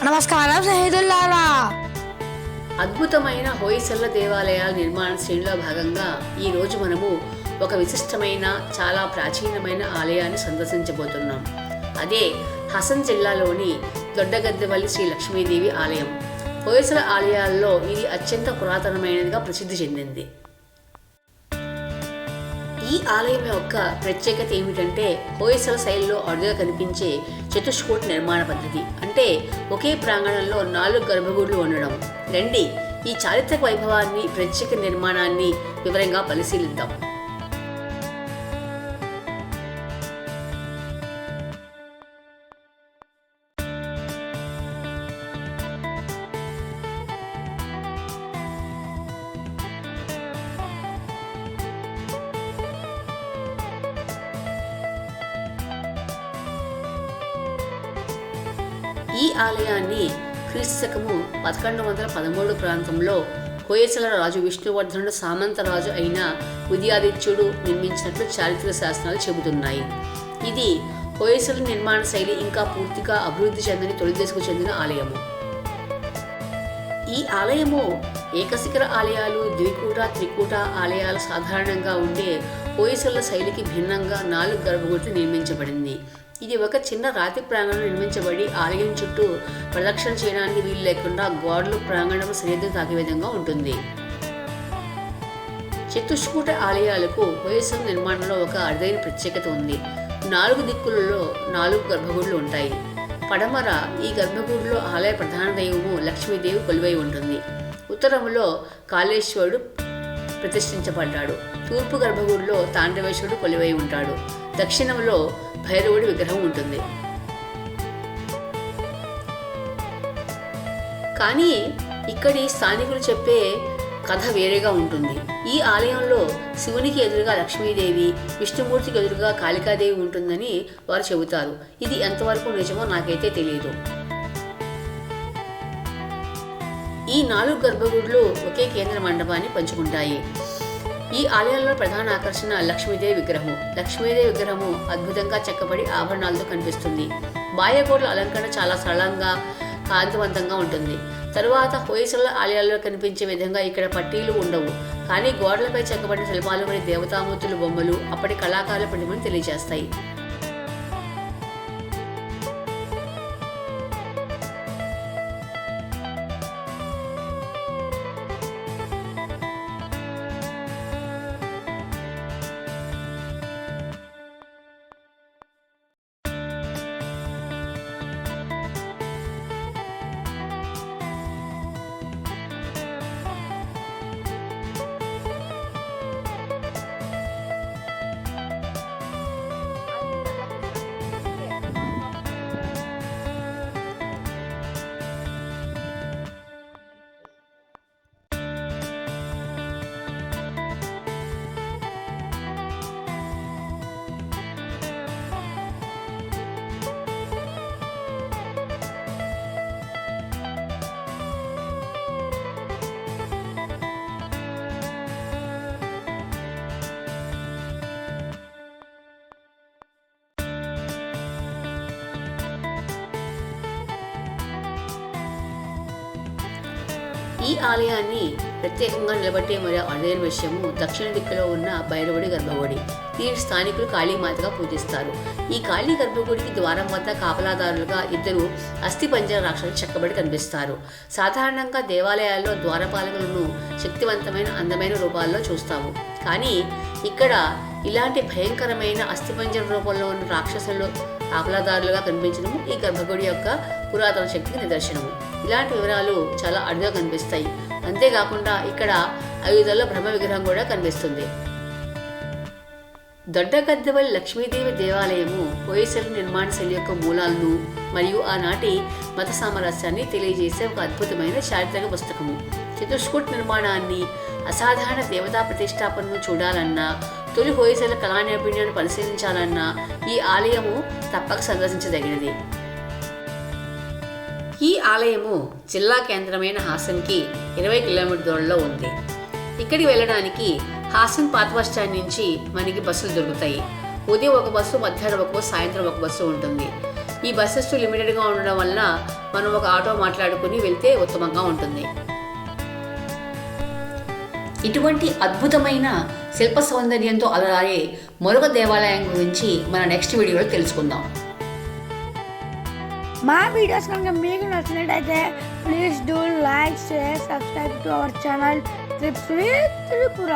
నమస్కారం స్నేహితులారా. అద్భుతమైన హోయసల దేవాలయాల నిర్మాణ శ్రేణిలో భాగంగా ఈరోజు మనము ఒక విశిష్టమైన చాలా ప్రాచీనమైన ఆలయాన్ని సందర్శించబోతున్నాం. అదే హసన్ జిల్లాలోని దొడ్డగద్దెవల్లి శ్రీ లక్ష్మీదేవి ఆలయం. హోయసల ఆలయాల్లో ఇది అత్యంత పురాతనమైనదిగా ప్రసిద్ధి చెందింది. ఈ ఆలయం యొక్క ప్రత్యేకత ఏమిటంటే హోయసల శైలిలో అరుదుగా కనిపించే చతుష్కోట్ నిర్మాణ పద్ధతి. అంటే ఒకే ప్రాంగణంలో 4 గర్భగుడులు ఉండడం. రండి ఈ చారిత్రక వైభవాన్ని, ప్రత్యేక నిర్మాణాన్ని వివరంగా పరిశీలిద్దాం. ఈ ఆలయాన్ని క్రీస్తుశకము 1113 ప్రాంతంలో హోయసల రాజు విష్ణువర్ధనుడు సామంతరాజు అయిన ఉదయాదిత్యుడు నిర్మించినట్లు చారిత్రక శాసనాలు చెబుతున్నాయి. ఇది హోయసల నిర్మాణ శైలి ఇంకా పూర్తిగా అభివృద్ధి చెందని తొలి దశకు చెందిన ఆలయము. ఈ ఆలయము ఏకశిఖర ఆలయాలు, ద్వికూట, త్రికూట ఆలయాలు సాధారణంగా ఉండే హోయసల శైలికి భిన్నంగా 4 గర్భగుడులు నిర్మించబడింది. ఇది ఒక చిన్న రాతి ప్రాంగణం నిర్మించబడి ఆలయం చుట్టూ ప్రదక్షిణ చేయడానికి వీలు లేకుండా గోడలు ప్రాంగణం సరిహద్దు తాకే విధంగా ఉంటుంది. చతుష్కూట ఆలయాలకు హోయసల నిర్మాణంలో ఒక అరుదైన ప్రత్యేకత ఉంది. 4 దిక్కులలో 4 గర్భగుడులు ఉంటాయి. పడమర ఈ గర్భగుడిలో ఆలయ ప్రధాన దైవము లక్ష్మీదేవి కొలువై ఉంటుంది. ఉత్తరములో కాళేశ్వరుడు ప్రతిష్ఠించబడ్డాడు. తూర్పు గర్భగుడిలో తాండవేశ్వరుడు కొలువై ఉంటాడు. దక్షిణంలో భైరవుడి విగ్రహం ఉంటుంది. కానీ ఇక్కడి స్థానికులు చెప్పే కథ వేరేగా ఉంటుంది. ఈ ఆలయంలో శివునికి ఎదురుగా లక్ష్మీదేవి, విష్ణుమూర్తికి ఎదురుగా కాళికాదేవి ఉంటుందని వారు చెబుతారు. ఇది ఎంతవరకు నిజమో నాకైతే తెలియదు. ఈ 4 గర్భగుడులు ఒకే కేంద్ర మండపాన్ని పంచుకుంటాయి. ఈ ఆలయంలో ప్రధాన ఆకర్షణ లక్ష్మీదేవి విగ్రహము. లక్ష్మీదేవి విగ్రహము అద్భుతంగా చెక్కబడి ఆభరణాలతో కనిపిస్తుంది. బాహ్యగోడల అలంకరణ చాలా సరళంగా, కాంతివంతంగా ఉంటుంది. తరువాత హోయసల ఆలయాల్లో కనిపించే విధంగా ఇక్కడ పట్టీలు ఉండవు. కానీ గోడలపై చెక్కబడిన శిల్పాలు మరియు దేవతామూర్తుల బొమ్మలు అప్పటి కళాకారుల ప్రతిభను తెలియజేస్తాయి. ఈ ఆలయాన్ని ప్రత్యేకంగా నిలబట్టే మరియు అరుదైన విషయము దక్షిణ దిక్కులో ఉన్న భైరవుడి గర్భగుడి. దీని స్థానికులు కాళీమాతగా పూజిస్తారు. ఈ కాళీ గర్భగుడికి ద్వారం వద్ద కాపలాదారులుగా 2 అస్థిపంజర రాక్షసులు చెక్కబడి కనిపిస్తారు. సాధారణంగా దేవాలయాల్లో ద్వారపాలకులను శక్తివంతమైన, అందమైన రూపాల్లో చూస్తాము. కానీ ఇక్కడ ఇలాంటి భయంకరమైన అస్థిపంజర రూపంలో ఉన్న రాక్షసులు కాపలాదారులుగా కనిపించడము ఈ గర్భగుడి యొక్క పురాతన శక్తికి నిదర్శనము. ఇలాంటి వివరాలు చాలా అరుదుగా కనిపిస్తాయి. అంతేకాకుండా ఇక్కడ 5 తలల బ్రహ్మ విగ్రహం కూడా కనిపిస్తుంది. దొడ్డగద్దెవల్లి లక్ష్మీదేవి దేవాలయము హోయసల నిర్మాణ శైలి యొక్క మూలాలను మరియు ఆనాటి మత సామరస్యాన్ని తెలియజేసే ఒక అద్భుతమైన చారిత్రక పుస్తకము. చతుష్కోట్ నిర్మాణాన్ని, అసాధారణ దేవతా ప్రతిష్టాపనను చూడాలన్నా, తొలి హోయసల కళా నైపుణ్యాన్ని పరిశీలించాలన్నా ఈ ఆలయము తప్పక సందర్శించదగినది. ఈ ఆలయము జిల్లా కేంద్రమైన హాసన్కి 20 కిలోమీటర్ దూరంలో ఉంది. ఇక్కడికి వెళ్ళడానికి హాసన్ పాత బస్ స్టాండ్ నుంచి మనకి బస్సులు దొరుకుతాయి. ఉదయం ఒక బస్సు, మధ్యాహ్నం ఒక బస్సు, సాయంత్రం ఒక బస్సు ఉంటుంది. ఈ బస్సెస్ లిమిటెడ్గా ఉండడం వలన మనం ఒక ఆటో మాట్లాడుకుని వెళ్తే ఉత్తమంగా ఉంటుంది. ఇటువంటి అద్భుతమైన శిల్ప సౌందర్యంతో అలరారే మరొక దేవాలయం గురించి మన నెక్స్ట్ వీడియోలో తెలుసుకుందాం. మా వీడియోస్ కనుక మీకు నచ్చినట్టయితే please do like, share, subscribe to our channel trips with Tripura.